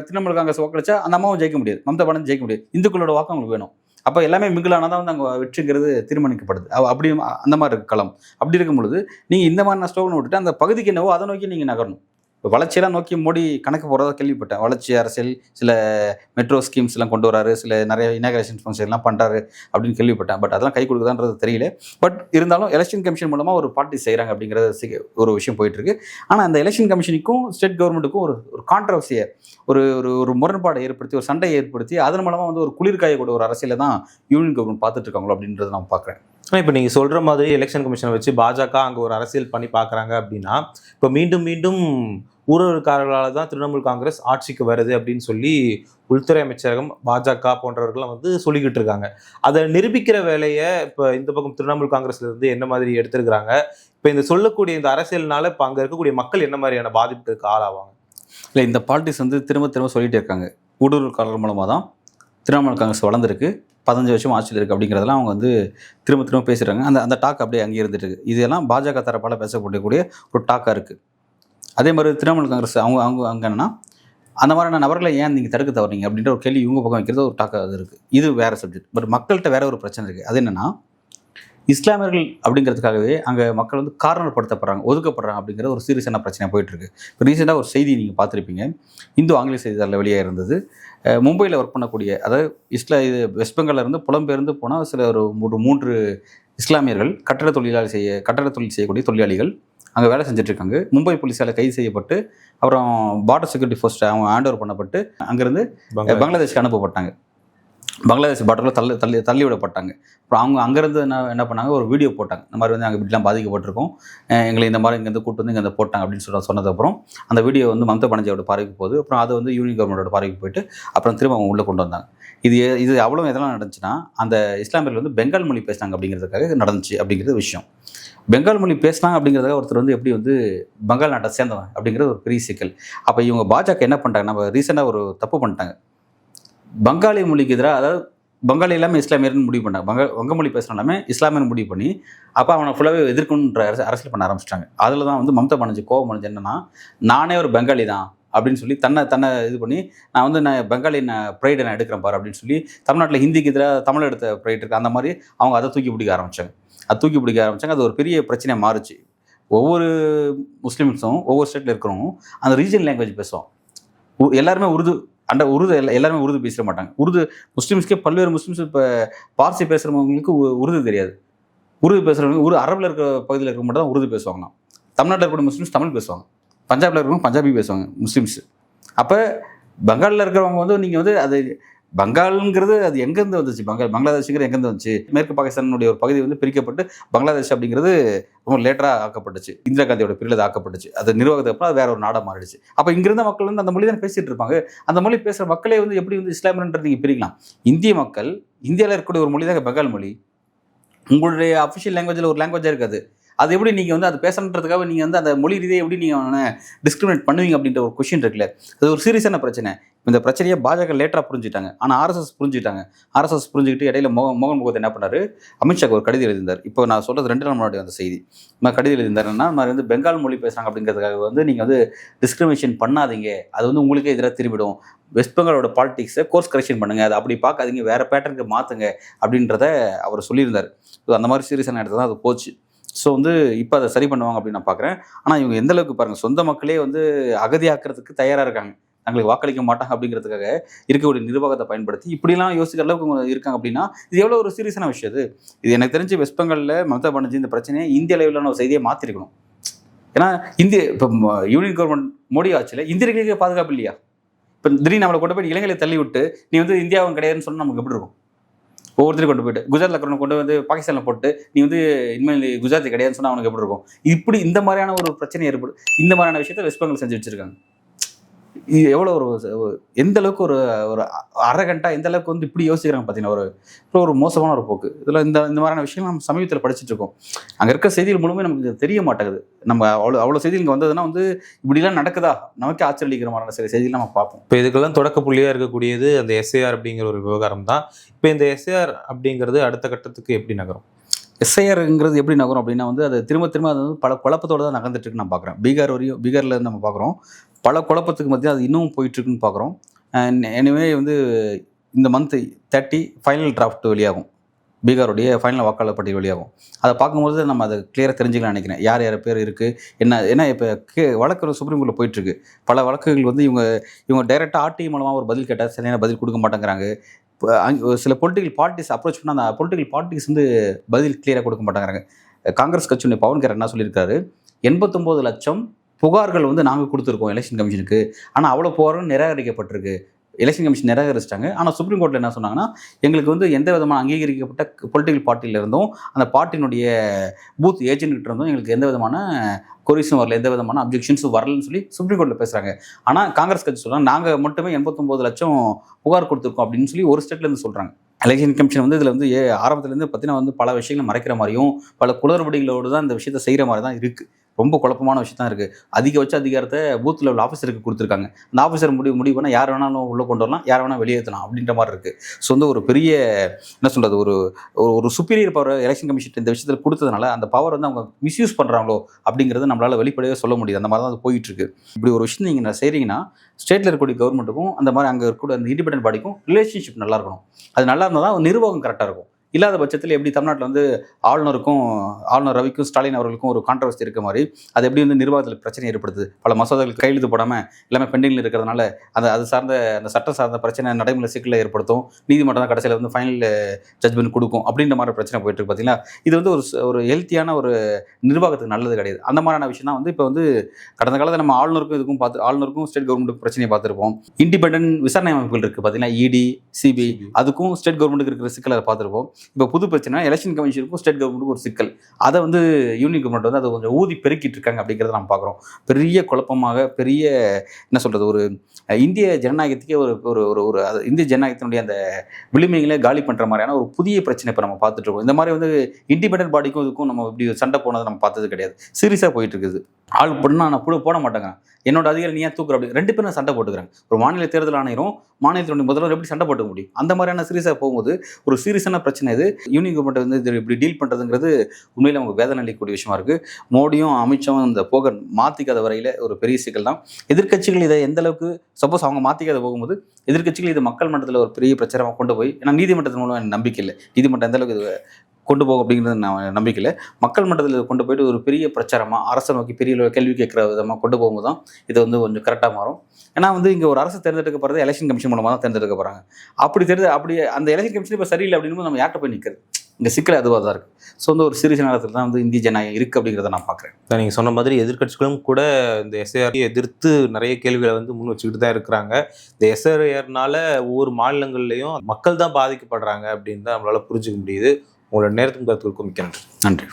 திரிணாமுல் காங்கிரஸ் வாக்களிச்சா அந்த அம்மாவும் ஜெயிக்க முடியாது, மம்தா பானர்ஜி ஜெயிக்க முடியாது. இந்துக்களோட வாக்கு அவங்களுக்கு வேணும். அப்போ எல்லாமே மிங்கிளானால் தான் வந்து அங்கே வெற்றிங்கிறது தீர்மானிக்கப்படுது. அப்படி அந்த மாதிரி இருக்கு களம். அப்படி இருக்கும் பொழுது நீங்கள் இந்த மாதிரி ஸ்லோகனை விட்டுட்டு அந்த பகுதிக்கு என்னவோ அதை நோக்கி நீங்கள் நகரணும். இப்போ வளர்ச்சியெல்லாம் நோக்கி மோடி கணக்கு போகிறதா கேள்விப்பட்டேன். வளர்ச்சி அரசியல், சில மெட்ரோ ஸ்கீம்ஸ் எல்லாம் கொண்டு வராரு, சில நிறைய இனாகிரேஷன் ஃபங்க்ஷன் எல்லாம் பண்ணுறாரு அப்படின்னு கேள்விப்பட்டேன். பட் அதெல்லாம் கை கொடுக்குதான்றது தெரியல. பட் இருந்தாலும் எலெக்ஷன் கமிஷன் மூலமாக ஒரு பார்ட்டி செய்கிறாங்க அப்படிங்கிறது ஒரு விஷயம் போயிட்டுருக்கு. ஆனால் அந்த எலெக்ஷன் கமிஷனுக்கும் ஸ்டேட் கவர்மெண்ட்டுக்கும் ஒரு கான்ட்ரவர்சியை, ஒரு முரண்பாடை ஏற்படுத்தி, ஒரு சண்டையை ஏற்படுத்தி அதன் மூலமாக வந்து ஒரு குளிர்காயக்கூடிய ஒரு அரசியலை தான் யூனியன் கவர்மெண்ட் பார்த்துட்டு இருக்காங்களோ அப்படின்றத நான் பார்க்குறேன். இப்போ நீங்கள் சொல்கிற மாதிரி எலெக்ஷன் கமிஷனை வச்சு பாஜக அங்கே ஒரு அரசியல் பண்ணி பார்க்குறாங்க அப்படின்னா, இப்போ மீண்டும் ஊழல்காரர்களால் தான் திரிணாமுல் காங்கிரஸ் ஆட்சிக்கு வருது அப்படின்னு சொல்லி உள்துறை அமைச்சரகம், பாஜக போன்றவர்கள்லாம் வந்து சொல்லிக்கிட்டு இருக்காங்க. அதை நிரூபிக்கிற வேலையை இப்போ இந்த பக்கம் திரிணாமுல் காங்கிரஸ்ல இருந்து என்ன மாதிரி எடுத்துருக்கிறாங்க? இப்போ இந்த சொல்லக்கூடிய இந்த அரசியல்னால இப்போ அங்கே இருக்கக்கூடிய மக்கள் என்ன மாதிரியான பாதிப்புக்கு ஆளாவாங்க? இல்லை, இந்த பாலிட்டிக்ஸ் வந்து திரும்ப சொல்லிகிட்டே இருக்காங்க. ஊடுருவல்காரர்கள் மூலமாக தான் திரிணாமுல் காங்கிரஸ் வளர்ந்துருக்கு, 15 வருஷம் ஆட்சியில் இருக்குது அப்படிங்கிறதெல்லாம் அவங்க வந்து திரும்ப பேசுகிறாங்க. அந்த டாக் அப்படியே அங்கே இருந்துட்டு இருக்குது. இதெல்லாம் பாஜக தரப்பால் பேசக்கூடிய ஒரு டாக்காக இருக்குது. அதே மாதிரி திரிணாமுல் காங்கிரஸ் அவங்க என்னன்னா, அந்த மாதிரியான நபர்களை ஏன் நீங்கள் தடுக்க தவறீங்க அப்படின்ற ஒரு கேள்வி இவங்க பக்கம் வைக்கிறது ஒரு டாக்காக இருக்குது. இது வேறு சப்ஜெக்ட். பட் மக்கள்கிட்ட வேற ஒரு பிரச்சனை இருக்குது. அது என்னென்னா, இஸ்லாமியர்கள் அப்படிங்கிறதுக்காகவே அங்கே மக்கள் வந்து கார்னர் படுத்தப்படுறாங்க, ஒதுக்கப்படுறாங்க அப்படிங்கிற ஒரு சீரியஸான பிரச்சனை போயிட்டுருக்கு. இப்போ ரீசெண்டாக ஒரு செய்தி நீங்கள் பார்த்துருப்பீங்க, இந்து ஆங்கில செய்தித்தாளில் வெளியாக இருந்தது. மும்பையில் ஒர்க் பண்ணக்கூடிய, அதாவது இது வெஸ்ட் பெங்காலில் இருந்து புலம்பெயர்ந்து போனால் சில ஒரு 3 இஸ்லாமியர்கள் கட்டட தொழில் செய்யக்கூடிய தொழிலாளிகள் அங்கே வேலை செஞ்சுட்ருக்காங்க. மும்பை போலீஸால் கைது செய்யப்பட்டு அப்புறம் பார்டர் செக்யூரிட்டி ஃபோர்ஸ் அவங்க ஹேண்ட் ஓவர் பண்ணப்பட்டு அங்கேருந்து பங்களாதேஷ்க்கு அனுப்பப்பட்டாங்க. பங்களாதேஷ் பார்டரில் தள்ளி விடப்பட்டாங்க. அப்புறம் அவங்க அங்கேருந்து என்ன பண்ணாங்க, ஒரு வீடியோ போட்டாங்க. இந்த மாதிரி வந்து அங்கே இப்படிலாம் பாதிக்கப்பட்டிருக்கோம், எங்களை இந்த மாதிரி இங்கேருந்து கூட்டு வந்து இங்கே போட்டாங்க அப்படின்னு சொன்னதுக்கப்புறம் அந்த வீடியோ வந்து மம்தா பானர்ஜியோட பார்வைக்கு போகுது. அப்புறம் அது வந்து யூனியன் கவர்மெண்டோட பார்வைக்கு போயிட்டு அப்புறம் திரும்ப அவங்க உள்ளே கொண்டு வந்தாங்க. இது அவ்வளோ எதெல்லாம் நடந்துச்சுன்னா, அந்த இஸ்லாமியர்கள் வந்து பெங்கால் மொழி பேசினாங்க அப்படிங்கிறதுக்காக நடந்துச்சு அப்படிங்கிறது விஷயம். பெங்கால் மொழி பேசினாங்க அப்படிங்கிறதுக்காக ஒருத்தர் வந்து எப்படி வந்து பெங்கால் நாட்டை சேர்ந்தவன் அப்படிங்கிறது ஒரு பெரிய சிக்கல். அப்போ இவங்க பாஜக என்ன பண்ணிட்டாங்க, நம்ம ரீசெண்டாக ஒரு தப்பு பண்ணிட்டாங்க. பங்காளி மொழிக்கு எதிராக, அதாவது பங்காளி எல்லாமே இஸ்லாமியர்னு முடிவு பண்ணாங்க, வங்க மொழி பேசுகிற எல்லாமே இஸ்லாமியர்னு முடிவு பண்ணி அப்போ அவனை ஃபுல்லாகவே எதிர்க்கணுன்ற அரசியல் பண்ண ஆரம்பிச்சிட்டாங்க. அதில் தான் வந்து மம்தா பானர்ஜி கோவம் அடைஞ்சு என்னன்னா, நானே ஒரு பெங்காலி தான் அப்படின்னு சொல்லி தன்னை இது பண்ணி நான் பெங்காலி ப்ரைடை நான் எடுக்கிறேன் பாரு அப்படின்னு சொல்லி தமிழ்நாட்டில் ஹிந்திக்கு எதிராக தமிழ் எடுத்த ப்ரைட் இருக்குது, அந்த மாதிரி அவங்க அதை தூக்கி பிடிக்க ஆரம்பித்தாங்க. அது ஒரு பெரிய பிரச்சனையாக மாறுச்சு. ஒவ்வொரு முஸ்லீம்ஸும் ஒவ்வொரு ஸ்டேட்டில் இருக்கிறவங்க அந்த ரீஜனல் லாங்குவேஜ் பேசுவோம். எல்லாருமே எல்லாருமே உருது பேச மாட்டாங்க. முஸ்லீம்ஸ்க்கே பல்வேறு முஸ்லீம்ஸ் இப்போ பார்சி பேசுகிறவங்களுக்கு உருது தெரியாது. உருது பேசுகிறவங்க அரபில் இருக்கிற பகுதியில் இருக்க மட்டும் தான் உருது பேசுவாங்கண்ணா. தமிழ்நாட்டில் இருக்கக்கூடிய முஸ்லீம்ஸ் தமிழ் பேசுவாங்க, பஞ்சாபில் இருக்கிறவங்க பஞ்சாபி பேசுவாங்க முஸ்லீம்ஸ். அப்போ பெங்காலில் இருக்கிறவங்க வந்து நீங்கள் வந்து அது பங்காளுங்கிறது அது எங்கேருந்து வந்துச்சு, பங்களாதேஷுங்கிறது எங்கேருந்து வந்துச்சு, மேற்கு பாகிஸ்தானுடைய ஒரு பகுதி வந்து பிரிக்கப்பட்டு பங்களாதேஷ் அப்படிங்கிறது ரொம்ப லேட்டராக ஆக்கப்பட்டுச்சு, இந்திரா காந்தியோட பீரியட் ஆக்கப்பட்டுச்சு. அது நிர்வாகத்துக்கு அப்புறம் அது வேற ஒரு நாடாக மாறிடுச்சு. அப்போ இங்கிருந்த மக்கள் வந்து அந்த மொழி தான் பேசிட்டு இருப்பாங்க. அந்த மொழி பேசுகிற மக்களே வந்து எப்படி வந்து இஸ்லாமியன்றது நீங்கள் பிரிக்கலாம். இந்திய மக்கள் இந்தியாவில் இருக்கக்கூடிய ஒரு மொழி தான் பெங்கால் மொழி. உங்களுடைய அஃபிஷியல் லாங்குவேஜில் ஒரு லாங்குவேஜாக இருக்காது. அது எப்படி நீங்கள் வந்து அது பேசணுன்றதுக்காக நீங்கள் வந்து அந்த மொழி ரீதியை எப்படி நீங்கள் அவனை டிஸ்கிரிமினேட் பண்ணுவீங்க அப்படின்ற ஒரு கொஷின் இருக்குல்ல, அது ஒரு சீரியஸான பிரச்சனை. இந்த பிரச்சனையை பாஜக லேட்டராக புரிஞ்சுட்டாங்க, ஆனால் ஆர்எஸ்எஸ் புரிஞ்சுக்கிட்டு இடையில மோகன் பகவத் என்ன பண்ணார், அமித்ஷாக்கு ஒரு கடிதம் எழுதியிருந்தார். இப்போ நான் சொல்கிறது 2 நாள் முன்னாடி அந்த செய்தி. நான் கடிதம் எழுதியிருந்தாருன்னா, நான் வந்து பெங்கால் மொழி பேசுகிறாங்க அப்படிங்கிறதுக்காக வந்து நீங்கள் வந்து டிஸ்கிரிமினேஷன் பண்ணாதீங்க, அது வந்து உங்களுக்கே எதிராக திரும்பிடும். வெஸ்ட் பெங்காலோட பாலிடிக்ஸை கோர்ஸ் கரெக்ஷன் பண்ணுங்கள், அதை அப்படி பார்க்காதீங்க, வேறு பேட்டர்னுக்கு மாற்றுங்க அப்படின்றத அவர் சொல்லியிருந்தார். அந்த மாதிரி சீரியஸான இடத்துல தான் அது போச்சு. ஸோ வந்து இப்போ அதை சரி பண்ணுவாங்க அப்படின்னு நான் பார்க்குறேன். ஆனால் இவங்க எந்த அளவுக்கு பாருங்கள், சொந்த மக்களே வந்து அகதியாக்குறதுக்கு தயாராக இருக்காங்க, தங்களுக்கு வாக்களிக்க மாட்டாங்க அப்படிங்கிறதுக்காக இருக்கக்கூடிய நிர்வாகத்தை பயன்படுத்தி இப்படிலாம் யோசிக்கிற அளவுக்கு இருக்காங்க அப்படின்னா இது எவ்வளோ ஒரு சீரியஸான விஷயம். இது எனக்கு தெரிஞ்சு வெஸ்ட் பெங்காலில் மம்தா பானர்ஜி இந்த பிரச்சனையை இந்திய அளவிலான ஒரு செய்தியை மாற்றிருக்கணும். ஏன்னா இப்போ யூனியன் கவர்மெண்ட் மோடி ஆட்சியில் இந்தியர்களுக்கு பாதுகாப்பு இல்லையா? இப்போ திடீர்னு நம்மளை கொண்டு போய் இலங்கையில் தள்ளி விட்டு நீ வந்து இந்தியாவும் கிடையாதுன்னு சொன்னால் நமக்கு எப்படி இருக்கும்? ஒவ்வொருத்தரையும் கொண்டு போயிட்டு குஜராத்தில் இருக்கிறவங்க கொண்டு வந்து பாகிஸ்தானில் போட்டு நீ வந்து இனிமேல் குஜராத்தி கிடையாதுன்னு சொன்னால் அவனுக்கு எப்படி இருக்கும்? இப்படி இந்த மாதிரியான ஒரு பிரச்சனை ஏற்படும். இந்த மாதிரியான விஷயத்தை வெஸ்ட் பெங்கால் செஞ்சு வச்சுருக்காங்க. இது எவ்வளோ எந்த அளவுக்கு ஒரு அரகண்டா, எந்த அளவுக்கு வந்து இப்படி யோசிக்கிறாங்க பார்த்தீங்கன்னா, ஒரு மோசமான ஒரு போக்கு. இதில் இந்த மாதிரியான விஷயம் நம்ம சமீபத்தில் படிச்சுட்டு இருக்கோம். அங்கே இருக்க செய்திகள் மூலமே நமக்கு தெரிய மாட்டேங்குது. நம்ம அவ்வளோ செய்திகள் இங்கே வந்ததுன்னா வந்து இப்படிலாம் நடக்குதா, நமக்கே ஆச்சரியக்கிற மாதிரியான சில செய்திகள் நம்ம பார்ப்போம். இப்போ இதுக்கெல்லாம் தொடக்க புள்ளியாக இருக்கக்கூடியது அந்த எஸ்ஐஆர் அப்படிங்கிற ஒரு விவகாரம் தான். இப்போ இந்த எஸ்ஐஆர் அப்படிங்கிறது அடுத்த கட்டத்துக்கு எப்படி நகரும்? எஸ்ஐஆருங்கிறது எப்படி நகரும் அப்படின்னா வந்து அது திரும்ப அது வந்து பல குழப்பத்தோடு தான் நகர்ந்துட்டு இருக்குன்னு நான் பார்க்குறேன். பீகாரில் நம்ம பார்க்குறோம், பல குழப்பத்துக்கு மத்திய அது இன்னும் போயிட்டுருக்குன்னு பார்க்குறோம். எனிவே வந்து இந்த மந்த் 30 ஃபைனல் டிராஃப்ட் வெளியாகும், பீகாருடைய ஃபைனல் வாக்காளர் பட்டியல் வெளியாகும். அதை பார்க்கும்போது நம்ம அதை கிளியராக தெரிஞ்சுக்கலாம்னு நினைக்கிறேன். யார் பேர் இருக்குது ஏன்னா இப்போ வழக்கு சுப்ரீம் கோர்ட்டில் போயிட்டுருக்கு. பல வழக்குகள் வந்து இவங்க டைரெக்டாக ஆர்டிஐ மூலமாக ஒரு பதில் கேட்டால் சரியான பதில் கொடுக்க மாட்டேங்கிறாங்க. சில பொலிட்டிக்கல் பார்ட்டிஸ் அப்ரோச் பண்ணால் அந்த பொலிட்டிக்கல் பார்ட்டிஸ் வந்து பதில் கிளியராக கொடுக்க மாட்டேங்கிறாங்க. காங்கிரஸ் கட்சியுடைய பவன் கேர் என்ன சொல்லியிருக்காரு, 89 லட்சம் புகார்கள் வந்து நாங்கள் கொடுத்துருக்கோம் எலெக்ஷன் கமிஷனுக்கு, ஆனால் அவ்வளோ புகாரும் நிராகரிக்கப்பட்டிருக்கு. Election commission நிராகரிச்சிட்டாங்க. ஆனால் சுப்ரீம் கோர்ட்டில் என்ன சொன்னாங்கன்னா, எங்களுக்கு வந்து எந்த விதமான அங்கீகரிக்கப்பட்ட பொலிட்டிக்கல் பார்ட்டியில் இருந்தும் அந்த பார்ட்டியினுடைய பூத் ஏஜென்ட்கிட்ட இருந்தும் எங்களுக்கு எந்த விதமான கொரிஸும் வரல, எந்த விதமான அப்ஜெக்ஷன்ஸும் வரலன்னு சொல்லி சுப்ரீம் கோர்ட்டில் பேசுகிறாங்க. ஆனால் காங்கிரஸ் கட்சி சொல்கிறாங்க, நாங்கள் மட்டுமே 89 லட்சம் புகார் கொடுத்துருக்கோம் அப்படின்னு சொல்லி ஒரு ஸ்டேட்லேருந்து சொல்கிறாங்க. எலெக்ஷன் கமிஷன் வந்து இதில் வந்து ஆரம்பத்துலேருந்து பார்த்தீங்கன்னா வந்து பல விஷயங்களை மறைக்கிற மாதிரியும் பல குளறுபடிகளோடு தான் இந்த விஷயத்தை செய்கிற மாதிரி தான் இருக்குது. ரொம்ப குழப்பமான விஷயம் தான் இருக்குது. அதிகபட்ச அதிகாரத்தை பூத் லெவல் ஆஃபீஸருக்கு கொடுத்துருக்காங்க. அந்த ஆஃபீஸர் முடிவு பண்ணால் யார் வேணாலும் உள்ளே கொண்டு வரலாம், யார் வேணால் வெளியேற்றலாம் அப்படின்ற மாதிரி இருக்குது. ஸோ வந்து ஒரு பெரிய என்ன சொல்கிறது, ஒரு சுப்பீரியர் பவர் எலெக்ஷன் கமிஷன் இந்த விஷயத்தில் கொடுத்ததுனால அந்த பவர் வந்து அவங்க மிஸ்யூஸ் பண்ணுறாங்களோ அப்படிங்கிறது நம்மளால் வெளிப்படையாக சொல்ல முடியுது. அந்த மாதிரி தான் அது போயிட்டுருக்கு. இப்படி ஒரு விஷயம் நீங்கள் செய்கிறீங்கன்னா ஸ்டேட்டில் இருக்கக்கூடிய கவர்மெண்ட்டுக்கும் அந்த மாதிரி அங்கே இருக்கக்கூடிய அந்த இண்டிபெண்டன்ட் பாடிக்கும் ரிலேஷன்ஷிப் நல்லா இருக்கணும். அது நல்லா இருந்தால் தான் நிர்வாகம் கரெக்டாக இருக்கும். இல்லாத பட்சத்தில் எப்படி தமிழ்நாட்டில் வந்து ஆளுநர் ரவிக்கும் ஸ்டாலின் அவர்களுக்கும் ஒரு கான்ட்ரவர்சி இருக்க மாதிரி அது எப்படி வந்து நிர்வாகத்தில் பிரச்சனை ஏற்படுது, பல மசோதாக்கள் கையெழுத்து போடாமல் எல்லாமே பெண்டிங்கில் இருக்கிறதுனால அது சார்ந்த அந்த சட்டம் சார்ந்த பிரச்சனை நடைமுறை சிக்கலை ஏற்படுத்தும், நீதிமன்றம் தான் கடைசியில் வந்து ஃபைனல் ஜட்ஜ்மெண்ட் கொடுக்கும் அப்படின்ற மாதிரி பிரச்சனை போயிட்டு இருக்கு. பார்த்தீங்கன்னா இது வந்து ஒரு ஹெல்த்தியான ஒரு நிர்வாகத்துக்கு நல்லது கிடையாது. அந்த மாதிரியான விஷயம் தான் வந்து இப்போ வந்து கடந்த காலத்தில் நம்ம ஆளுநருக்கும் ஸ்டேட் கவர்மெண்ட்டுக்கும் பிரச்சனையை பார்த்துருப்போம். இண்டிபெண்டன்ட் விசாரணை அமைப்புகள் இருக்குது பார்த்தீங்கன்னா, இடி, சிபிஐ, அதுக்கும் ஸ்டேட் கவர்மெண்ட்டுக்கு இருக்கிற சிக்கலை பார்த்துருப்போம். இப்போ புது பிரச்சனை எலெக்ஷன் கமிஷனுக்கும் ஸ்டேட் கவர்மெண்ட்டுக்கும் ஒரு சிக்கல். அதை வந்து யூனியன் கவர்மெண்ட் வந்து அதை கொஞ்சம் ஊதி பெருக்கிட்டு இருக்காங்க அப்படிங்கிறத நம்ம பார்க்குறோம். பெரிய குழப்பமாக என்ன சொல்கிறது, ஒரு இந்திய ஜனநாயகத்துக்கே இந்திய ஜனநாயகத்தினுடைய அந்த விளிமைகளை காலி பண்ணுற மாதிரியான ஒரு புதிய பிரச்சனை இப்போ நம்ம பார்த்துட்டு இருக்கோம். இந்த மாதிரி வந்து இண்டிபெண்டன்ட் பாடிக்கும் இதுக்கும் நம்ம இப்படி சண்டை போனதை நம்ம பார்த்தது கிடையாது. சீரியஸாக போயிட்டு இருக்குது. ஆள் பண்ணா நான் போட மாட்டேங்க, என்னோட அதிகாரி நீ ஏன் தூக்குற அப்படி 2 பேரும் சண்டை போட்டுக்கிறாங்க. ஒரு மாநில தேர்தல் ஆணையரும் மாநிலத்தினுடைய முதல்வர் எப்படி சண்டை போட்டுக்க முடியும்? அந்த மாதிரியான சீரியஸாக போகும்போது ஒரு சீரியஸான பிரச்சனை இது. யூனியன் கவர்மெண்ட் வந்து இது இப்படி டீல் பண்ணுறதுங்கிறது உண்மையில் நமக்கு வேதனை அளிக்கக்கூடிய விஷயமா இருக்குது. மோடியும் அமித்ஷாவும் இந்த மாற்றிக்காத வரையில் ஒரு பெரிய சிக்கல் தான். எதிர்க்கட்சிகள் இதை எந்த அளவுக்கு சப்போஸ் அவங்க மாற்றிக்காத போகும்போது எதிர்க்கட்சிகள் இது மக்கள் மன்றத்தில் ஒரு பெரிய பிரச்சாரமாக கொண்டு போய், ஏன்னா நீதிமன்றத்தின் மூலம் எனக்கு நம்பிக்கை இல்லை, நீதிமன்றம் எந்த அளவுக்கு இது கொண்டு போகும் அப்படிங்கிறது நான் நம்பிக்கையில் மக்கள் மன்றத்தில் கொண்டு போயிட்டு ஒரு பெரிய பிரச்சாரமாக அரசை நோக்கி பெரிய கேள்வி கேட்குற விதமாக கொண்டு போகும்போது தான் இது வந்து கொஞ்சம் கரெக்டாக மாறும். ஏன்னா வந்து இங்கே ஒரு அரசு தேர்ந்தெடுக்க போகிறது எலெக்ஷன் கமிஷன் மூலமாக தான் தேர்ந்தெடுக்க போகிறாங்க. அப்படி அந்த எலெக்ஷன் கமிஷன் இப்போ சரியில்லை அப்படின்னு நம்ம யார்கிட்ட போய் நிற்கிறது? இங்கே சிக்கல் அதுவாக தான் இருக்குது. ஸோ வந்து ஒரு சீரியஸ் நேரத்தில் தான் வந்து இந்திய ஜனநாயகம் இருக்குது அப்படிங்கிறத நான் பார்க்குறேன். நீங்கள் சொன்ன மாதிரி எதிர்க்கட்சிகளும் கூட இந்த எஸ்ஐஆரை எதிர்த்து நிறைய கேள்விகளை வந்து முன் வச்சுக்கிட்டு தான் இருக்கிறாங்க. இந்த எஸ்ஐஆர்னால ஒவ்வொரு மாநிலங்கள்லையும் மக்கள் தான் பாதிக்கப்படுறாங்க அப்படின்னு தான் நம்மளால புரிஞ்சுக்க முடியுது. உங்களோட நேரத்துக்கு கருத்துக்களுக்கும் மிக்க நன்றி. நன்றி.